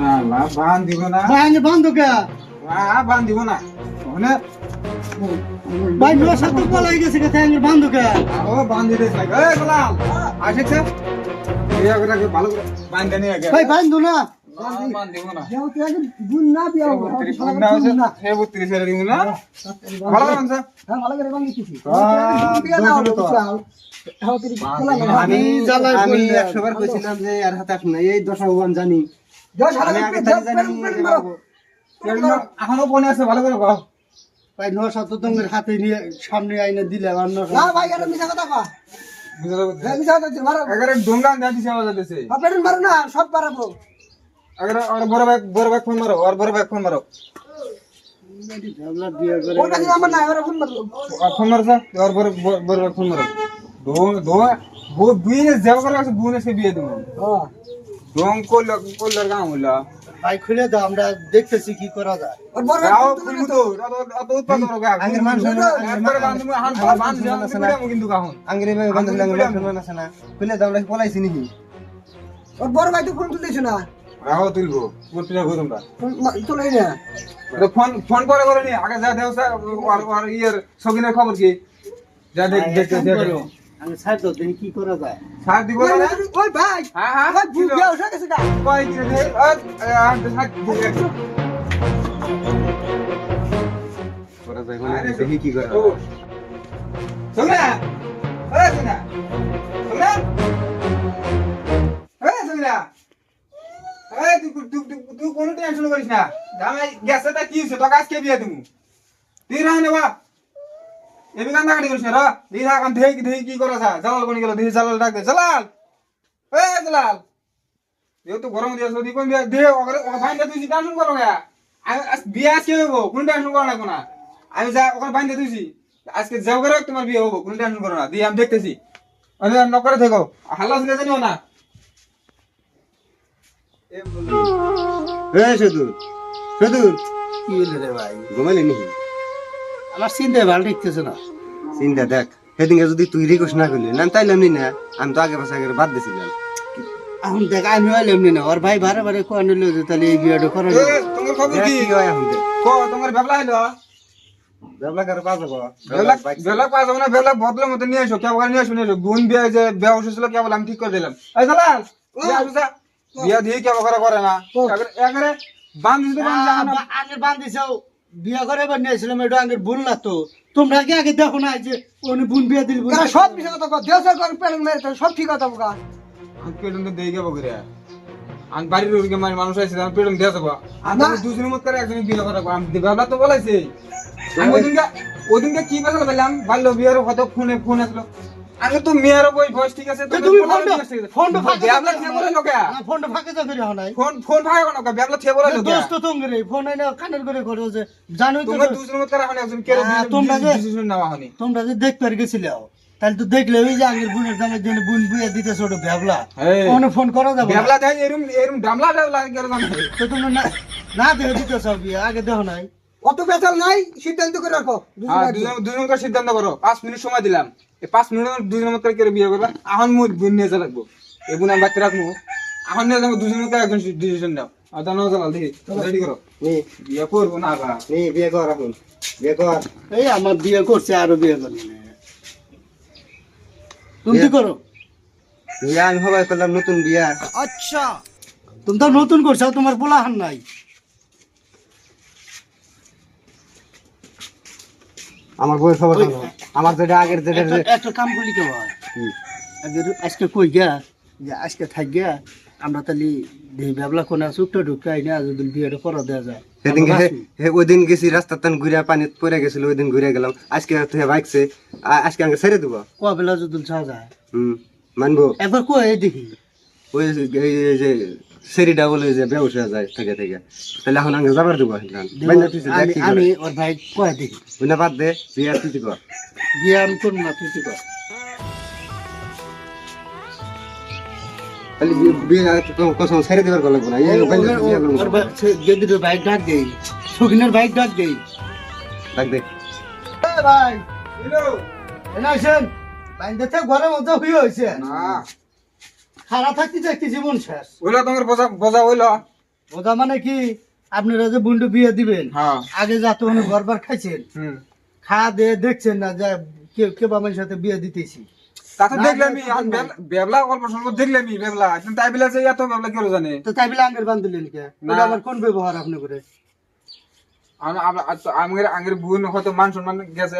না বান দিব না ভাই আমি বন্ধ কে বান দিব না ওখানে ভাই নো সাত পলাই গেছে কে আমি বন্ধ কে ও বান দিতে চাই এই গোলাম আসেছে এই আগে ভালো করে বান দেনি আগে ভাই বন্ধ না বান দিব না যাও তুই আগে বুন না দিও না হচ্ছে হে 32 এর দিব না ভালো করে বানছা ভালো করে বন্ধ দিছি আমি আমি 100 বার কইছিলাম যে আর হাতে আস না এই দশা ভগবান জানি আমি আগে জানি এখনো মনে আছে ভালো করে কও ভাই নো সাত দঙ্গের হাতে নিয়ে সামনে আইনা দিলে আর না ভাই এটা মিছা কথা কয় মিছা কথা মারো আগে ডোমগান দাদি সেবা যাচ্ছে আপনাদের মারো না সব পারাবো আগে আর বড় ভাই ফোন মারো আর বড় ভাই ফোন মারো ঝাবলা বিয়ে করে ওটা কি আমার না ওরা ফোন মারলো ফোন মারছা আর বড় ভাই ফোন মারো দো वो बिने जब कर बुने से बिए दूं হ্যাঁ दों को लगा होला ভাই খুলে দাও আমরা দেখতেছি কি করা যায় ওর বড় গাও খুলমু তো অত উৎপাদন করো গা আগের মানুষ একবার বান্ধব হান বান্ধব জানা কিন্তু গাহন আঙ্গরে ভাই বন্ধ লাগে শুনবেন আছে না খুলে দাও আমরা পলাইছি নাকি ওর বড় ভাই তো ফোন তুলতেছ না গাও তুলবো করতে গো তোমরা তোলাই না ফোন করে নি আগে যা দেও আর ইয়ার সগিনের খবর কি যা দেখতে আমি ছাড় দাও দেখি কি করা যায় সার দিব না ওই ভাই হ্যাঁ হ্যাঁ ওই বুঝে ওঠা গেছে গা কই দিতে দে আর সার করা যায় মানে দেখি কি করা সোনা আরে সোনা সোনা এই সোনা এই তুই কোন টেনশন করিস না আমি গ্যাসটা কি হইছে তোকে আজকে বিয়ে দিমু তুই রানে বা এবি কান্দা কাটি করিস না রে এই কাম দেই কি করা যায় জালাল কোনি গেল দেই জালাল ডাক দে জালাল এই জালাল এও তো গরম দিয়াছ দি কোন দে ওকে বাইন্দা তুই টেনশন করো গা বিয়ে আজকে হইব কোন টেনশন করো না কোনা আমি যা ওকে বাইন্দা তুইছি আজকে যাও করে তোমার বিয়ে হবো কোন টেনশন করো না দি আমি দেখতেছি আমি নকরে থেকো হাল্লা শুনে জানিও না এই শুধু কি হলো রে ভাই ঘুমালি নি আমার চিন্তা ভালো দেখতেছ না চিন্তা দেখ সেদিনকে যদি তুই রিকোয়েস্ট না করলি না তাইলাম নি না আমি তো আগে পাশে আগে বাদ দিছিলাম এখন দেখ আমি হইলাম না ওর ভাই বারে বারে কোয়া নিল যে তাহলে এই বিয়েটা করা এ তোমার খবর কি কি হয় এখন দেখ কো তোমার বেবলা হইলো দেবলা করে পাস হবো বেবলা পাস হবে না বেবলা বদলের মতো নিয়ে এসো কেবল নিয়ে এসো গুণ বিয়ে যে বিয়ে ছিল কেবল আমি ঠিক করে দিলাম এই জালাল বিয়ে দিয়ে কেবল করে না একবারে বান্ধি তো আগে বান্ধিছাও বিয়ে করে বানিয়েছিলাম এটা আগে ভুল না তো তোমরা কি আগে দেখো না যে উনি বোন বিয়ে দিল এরা সব মিছা কথা কয় দেশ করে প্যারেন্ট মেরে সব ঠিক কথা বকা পেটন তো দিয়ে যাবো করে আমি বাড়ির ওদিকে মানুষ আছে আমি পেটন দিয়ে যাবো আমি দুজনের মত করে একজন বিয়ে করা আমি বেবলা তো বলাইছে আমি ওদিনকে কি বেসাল বললাম বাল্য বিয়ের কত ফোন আসলো আগে তো মেয়ের বয়স ঠিক আছে তুমি ফোনটা ফাঁকে বেবলা থেকে বলে লোকে ফোনটা ফাঁকে তো করে হনাই ফোন ফাঁকা কেন বেবলা থেকে বলে লোকে দোস্ত তোমরে ফোন আইনা কানের করে করো যে জানোই তো তোমরা দুজনের মত করে এখন একজন কেড়ে তোমরা যে ডিসিশন নেওয়া হয়নি তোমরা যে দেখতে আর গেছিলাও তাহলে তো দেখলে ওই যে আগের বোনের জামের জন্য বোন বিয়ে দিতেছ ওটা ভ্যাবলা ওনে ফোন করা যাবে বেবলা দেয় এরম ডামলা করে জানো তো তোমরা না দেখে দিতেছ বিয়ে আগে দেখো নাই অত বেচাল নাই সিদ্ধান্ত করে রাখো দুজন করে সিদ্ধান্ত করো 5 মিনিট সময় দিলাম এই 5 মিনিট দুজনের মত করে বিয়ে করবা এখন মুই বোন নিয়ে যা লাগবো এই বোন আমি বাচ্চা রাখবো এখন নিয়ে যাবো দুজনের মত একজন ডিসিশন নাও আর জানো জালাল দেখি রেডি করো নি বিয়ে করবো না বা নি বিয়ে কর এখন বিয়ে কর এই আমার বিয়ে করছে আরো বিয়ে করবে তুমি কি করো বিয়ে আমি সবাই করলাম নতুন বিয়া আচ্ছা তুমি তো নতুন করছো তোমার পোলাহান নাই আমার বউয়ের খবর জানো আমার যেটা আগের যেটা একটা কাম করলি কে ভাই আজকে কই গিয়া যে আজকে থাক গিয়া আমরা তাহলে দেহি ভাবলা কোনা চুপটা ঢুকাই না যদি বিয়েটা করা দেওয়া যায় সেদিনকে ওই দিন গেছি রাস্তা টান ঘুরে পানিতে পড়ে গেছিল ওই দিন ঘুরে গেলাম আজকে বাইকছে আজকে আমাকে ছেড়ে দেবো কবেলা যদি ছাড়া যায় মানবো একবার কই দেখি ওই যে সেরিটা বলে যে ব্যবসা যায় থেকে থেকে তাহলে এখন আগে যাবার দেবো আমি ওর ভাই কয় দেখি ওই না বাদ দে বিয়ে তুই কর বিয়ে আমি করবো না তুই কর তাহলে বিয়ে কসম ছেড়ে দেবার কথা লাগবো না গেদির বাইক ডাক দেই সুখিনের বাইক ডাক দেই ডাক দে ভাই এনাছেন বাইক দেখতে ঘরে মজা হয়েছে না খারাপ থাকতে থাকতে জীবন শেষ ওইলা তোমার বোঝা হইলো ওটা মানে কি আপনারা যে বন্ধু বিয়ে দিবেন হ্যাঁ আগে যাতে উনি ঘরবার খাইছেন হুম খাওয়া দিয়ে দেখছেন না যে কে বাবার সাথে বিয়ে দিতেছি তা তো দেখলামই বেবলা অল্প স্বল্প দেখলামই বেবলা কিন্তু তাই বলে যে এত বেবলা কেউ জানে তো তাই বলে আঙ্গের বান্ধলেন কে ওটা আবার কোন ব্যবহার আপনি করে আমার বোন হয়তো মান সম্মান গেছে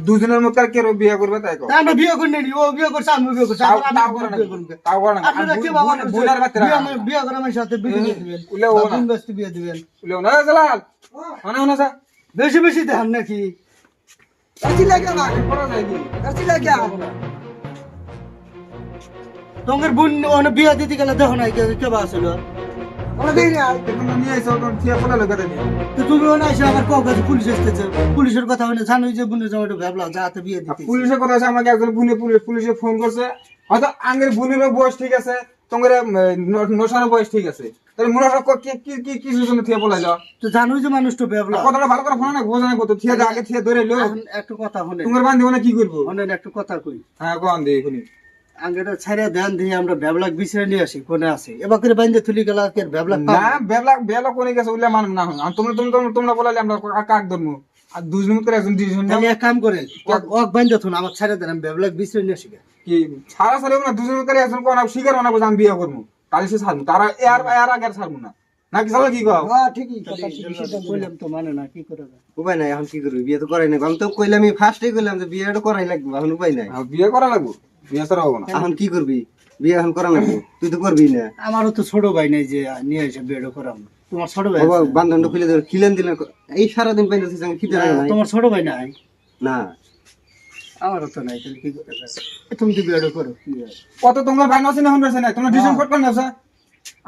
দুজনের মধ্যে আর কেউ বিয়ে করবে তাই কও। তা আমরা বিয়ে করে নিই ও বিয়ে করছে আমি বিয়ে করছি তাও- আবার তাও আমি করে না বিয়ে করব তাও করে না আপনারা কে বাবা বোন আর বাচ্চারা বিয়ে করে আমার সাথে বিয়ে দিয়ে দিবেন উলেও বা না। বোন ব্যস্ত বিয়ে দিবেন উলেও না জালাল মানে হনা স্যার বেশি বেশি দেন নাকি কাছি লাগে না করা যায় কি কাছি লাগে তোমার বোন ওনে বিয়ে দিতে গেলে দেখো না কে বা আসলো আমরা দেই না তোমরা নিয়ে এসো তো থিয়া পড়া লোক দেনি তো তুমি ওনে এসে আমার কাউ কাছে পুলিশ আসতেছে পুলিশের কথা হলে জানোই যে বোনের জমাটো ভাবলা যাতে বিয়ে দিতে পুলিশের কথা আছে আমাকে একজন পুলিশে ফোন করছে হয়তো আঙ্গের বোনেরও বয়স ঠিক আছে তোমার নশার বয়স ঠিক আছে তাহলে মনে হয় কি কি কি জন্য থিয়া পড়াইলো তো জানোই যে মানুষ তো ভাবলা কথাটা ভালো করে ফোন না বোঝা না কত থিয়া আগে থিয়া ধরে লো একটু কথা শুনে তোমার বান্ধব না কি করবো অনেক একটু কথা কই হ্যাঁ কোন দে এখনি আঙ্গেটা ছাড়িয়া ধ্যান দিয়ে আমরা ভ্যাবলাক বিছরে নিয়ে আসি কোনে আছে এবার করে বাইন্দে তুলি গেল আর ভ্যাবলাক না বেলা কোনে গেছে উল্লে মান না হন তোমরা তোমরা তোমরা বলালে আমরা কাক ধরবো আর দুজন করে একজন ডিসিশন তাহলে এক কাম করেন ওক বাইন্দে থুন আমার ছাড়িয়া দেন আমি ভ্যাবলাক বিছরে নিয়ে আসি কি ছাড়া ছাড়া না দুজন করে একজন কোন শিকার না বুঝ আমি বিয়ে করবো তাহলে সে ছাড়বো তারা এর আগে আর ছাড়বো না নাকি চালা কি কও হ্যাঁ ঠিকই কথা ঠিকই সিদ্ধান্ত বললাম তো মানে না কি করে যায় উপায় নাই এখন কি করবি বিয়ে তো করাই নাই আমি তো কইলামই ফার্স্টে কইলাম যে বিয়েটা করাই লাগবে এখন উপায় নাই বিয়ে করা লাগবো বিয়ে ছাড়া হবো না এখন কি করবি বিয়ে এখন করা লাগবে তুই তো করবি না আমারও তো ছোট ভাই নাই যে নিয়ে এসে বেড়ো করাম তোমার ছোট ভাই বাবা আছে? বান্ধবটা খুলে দেবে খিলেন দিলেন এই সারাদিন পাইতেছিস আমি খিদে লাগে নাই তোমার ছোট ভাই নাই না আমারও তো নাই তাহলে কি করে যায়? তুমি তো বেড়ো করো কি হয়? কত তোমার ভাই নসিনে হন না তোমরা ডিসিশন করতে না স্যার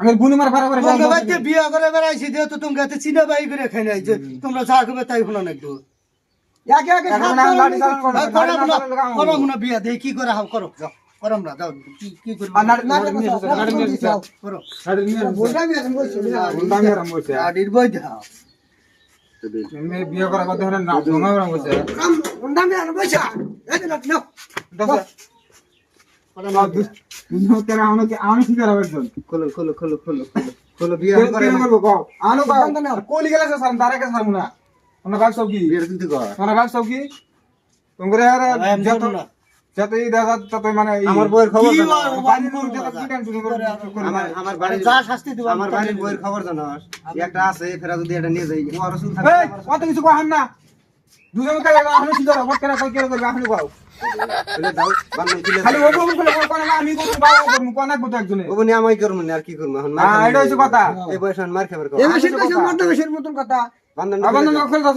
আমি বুনি মার ফারা করে তোমাকে বাড়িতে বিয়ে করে বেড়াইছি যেহেতু তুমি এত চিনা বাই করে খাই নাই যে তোমরা যা করবে তাই শোনা নাকি একে একে এখন সাত আমি লাঠি বার চালান করবো, লাঠি চালান করবো। করো না বিয়া দেখি কি করে হাও করো যাও করো না যাও কি করবে আর নাড়ি নিয়ে এসেছে, নাড়ি নিয়ে এসেছে। করো নাড়ি নিয়ে এসেছে। বলটা আমি এখন বলছি বললাম এর আম বলছে। আডির বই দাও তুমি বিয়ে করার কথা হলে না জমা ওরা বলছে। বলটা আমি এখন বলছি এই না নাও দশে। তুমি কেন আমি ঠিক আছে একজন খোলো খোলো খোলো খোলো খোলো খোলো বিয়ে কেন এখন করাই নাই। করবো কও আনো কও কোলি গেলে সব সারম তারা কে সারম না ওনা ভাগ সব কি বিয়েটা তুই তো কর ওনা ভাগ সব কি তোমরা আর আমি যত করবো না। যত এই দাদা তত মানে আমার বইয়ের খবর কি জানো? বল? বাড়ির লোক যত কি টেনশন করে আমার বাড়ির যা শাস্তি দিব আমার বাড়ির বইয়ের খবর জানাস একটা আছে ফেরা যদি এটা নিয়ে যাই ও আরো শুধু এই কত কিছু কহান না দুজন কে আমি ঠিক আছে ভোট করে কই করে করবে আপনি কও দাও বান্ধব খুলে খালি ও বলবো বলে কোন না আমি করব বাবা করব কোন এক বুঝ একজনে ওবনি আমায় করব না আর কি করব এখন হ্যাঁ এটা হইছে কথা এই বয়স এখন মার খাবার কর এই বেশি কইছে মত বেশির মতন কথা বান্ধব আবার না খেল দাও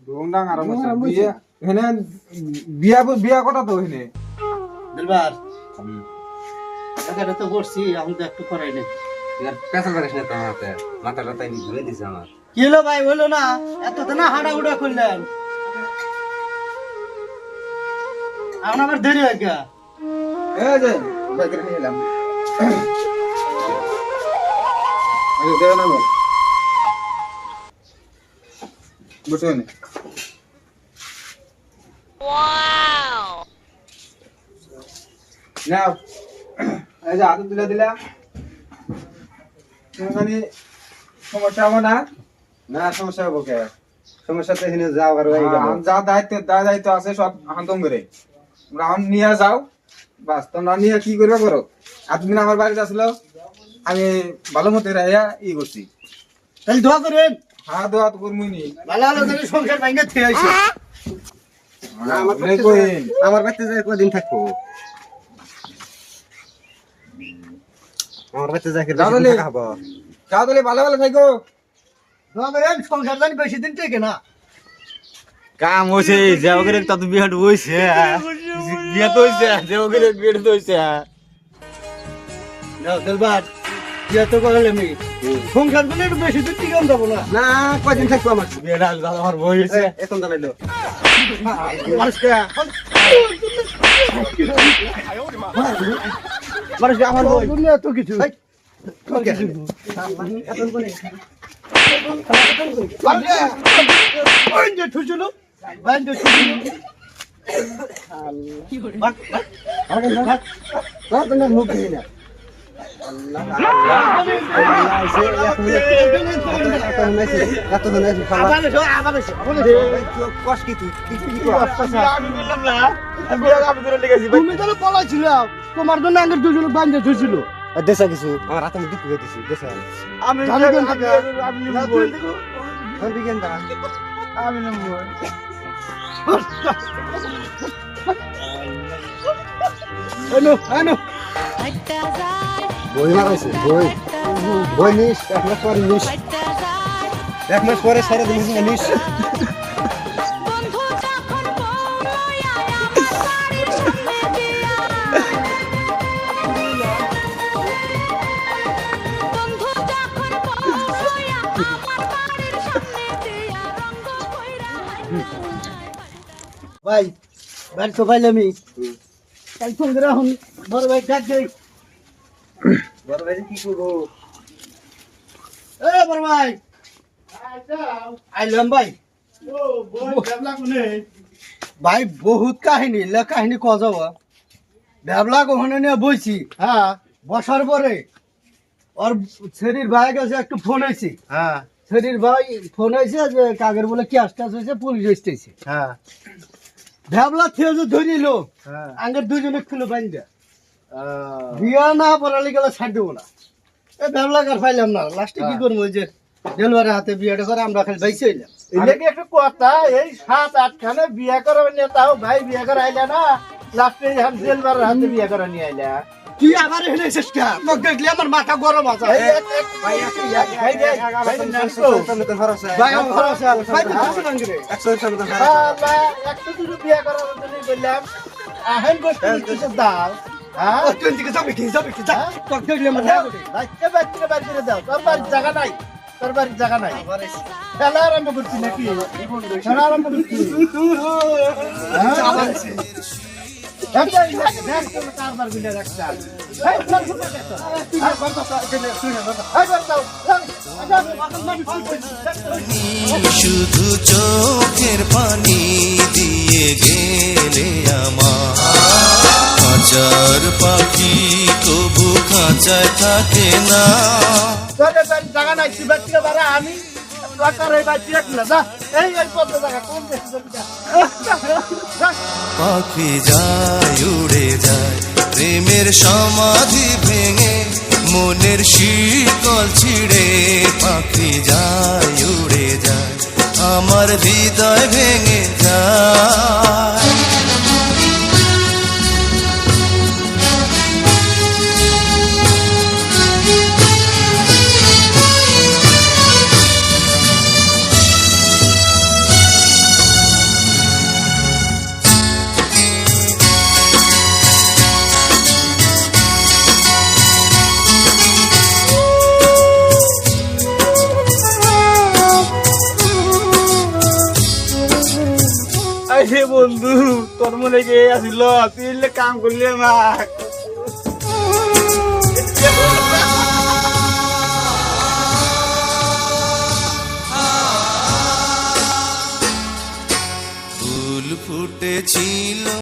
দোংডাং আর বিয়ে এখানে বিয়া কথা তো এখানে দিলবার এটা তো করছি আমি তো একটু করাই নাই পেছাল করিস না তোমার হাতে মাথাটা তাই ঘুরে দিছে আমার কি হলো ভাই হলো না এত তো না হাঁটা উড়া করলেন এখন আমার দেরি হয়ে গেল এই যে বাইকে নিয়ে এলাম আরে দেও না বসে নে নাও এই যে হাতে তুলে দিলাম তুমি সমস্যা হবে না না সমস্যা হবো কে সমস্যা তো এখানে যাও আর হয়ে গেল যা দায়িত্ব আছে সব হান্তম করে রাউন্ড নিয়ে যাও বাস তোমরা নিয়ে কি করবে করো এতদিন আমার বাড়িতে আসলো আমি ভালো মতো রাইয়া করছি তাহলে দোয়া করেন হ্যাঁ দোয়া তো করবই নি ভালো ভালো করে সংসার ভাঙে থেকে আইছে আমার বাড়িতে যাই কদিন থাকবো আমার বাড়িতে যাই তাহলে? খাবো যাও তাহলে ভালো ভালো থাকো দোয়া করেন সংসার জানি বেশি দিন থেকে না কাম হয়েছে দেওগের তত বিহাট হয়েছে বিয়ে তো হয়েছে দেওগের বিয়ে তো হয়েছে যাও দিলবার বিয়ে তো করলে আমি সংসার করলে একটু বেশি দিন থেকে যাবো না না কদিন থাকবো আমার বিয়েটা আমার বই হয়েছে এখন জানাইলো মানুষ আমার বই এত কিছু কষ্ট কি তুই আমি বললাম না আমি বিয়ে আমি করে লেগেছি ভাই তুমি তো পলাইছিল তোমার জন্য আগে দুজন বান্ধে ধুছিল দেশা কিছু আমার হাতে আমি দুঃখ দিয়েছি দেশা আমি জানি কেন থাকে? আমি নিবো আমি কেন দাঁড়া আমি নিবো এনো এনো বই মারাইছে বই বই নিস 1 মাস পরে নিস 1 মাস পরে সারা দিন নিস ভাই ভাই তো ভাই আমি কাল ফোন করে এখন বড় ভাই ডাক দেই বড় ভাই কি করবো এ বড় ভাই আইলাম ভাই ভাই বহুত কাহিনী কাহিনী ক যাব ভ্যাবলা ওখানে নিয়ে বইছি হ্যাঁ বসার পরে ওর শরীর ভাই কাছে একটু ফোন হয়েছি হ্যাঁ শরীর ভাই ফোন হয়েছে যে কাগের বলে কি আসতে হয়েছে পুলিশ এসতেছে হ্যাঁ ভ্যাবলা থেকে যে ধরিল হ্যাঁ আঙ্গের দুজনে খুলে বান্ধা বিয়া না পড়ালে গেলে ছাড় দেবো না এই ভ্যাবলা কার পাইলাম না লাস্টে কি করবো ওই যে ডেলিভারি হাতে বিয়েটা করে আমরা খালি বাইসে এলাম এলাকি একটা কথা এই 7-8 খানে বিয়ে করাবে নিয়ে তাও ভাই বিয়ে করে আইলা না লাস্টে এখন জেলবার হাতে বিয়ে করে নিয়ে আইলা তুই আবার এনে চেষ্টা তোকে দেখলে আমার মাথা গরম আছে ভাই ভাই আমার ঘর আছে ভাই তো কিছু না করে 100 সামনে একটা দুটো বিয়ে করার জন্য বললাম আহেন গোষ্ঠী কিছু দাও হ্যাঁ তুই দিকে যাবে কি যা তোকে দেখলে আমার বাচ্চা বাচ্চা বাদ করে দাও তোর বাড়ির জায়গা নাই তোর বাড়ির জায়গা নাই খেলা আরম্ভ করছি নাকি খেলা আরম্ভ করছি কারবার গুলো রাখতাম শুধু চোখের পানি দিয়ে গেলে আমার খাঁচার পাখি কবু খাঁচায় থাকে না জায়গা নাই তুই বাচ্চা বাড়া আমি এই বাচ্চা রাখলে যা এই কত জায়গা কোন দেশে পাখি যায় উড়ে যায় প্রেমের সমাধি ভেঙে মনের শীতল ছিঁড়ে পাখি যায় উড়ে যায় আমার হৃদয় ভেঙে যায় হে বন্ধু তোর মনে গে আসিল তুই কাম করলি না